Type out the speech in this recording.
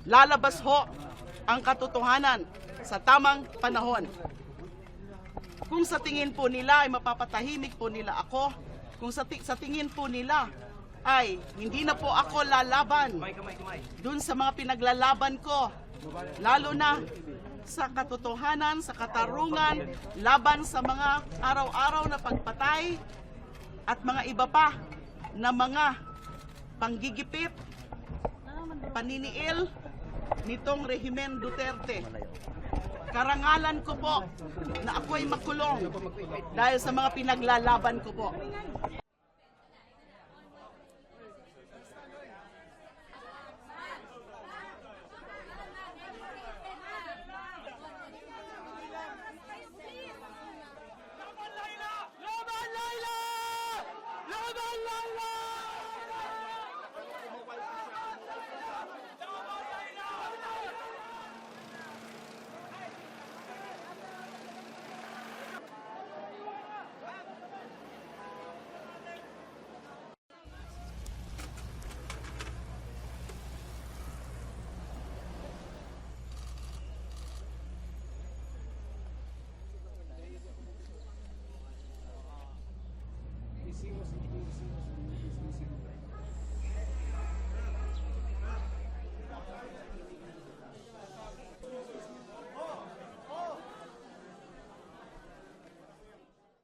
lalabas ho ang katotohanan sa tamang panahon. Kung sa tingin po nila ay mapapatahimik po nila ako, kung sa tingin po nila ay hindi na po ako lalaban dun sa mga pinaglalaban ko, lalo na sa katotohanan, sa katarungan, laban sa mga araw-araw na pagpatay at mga iba pa na mga panggigipit, paniniil nitong rehimen Duterte. Karangalan ko po na ako'y makulong dahil sa mga pinaglalaban ko po.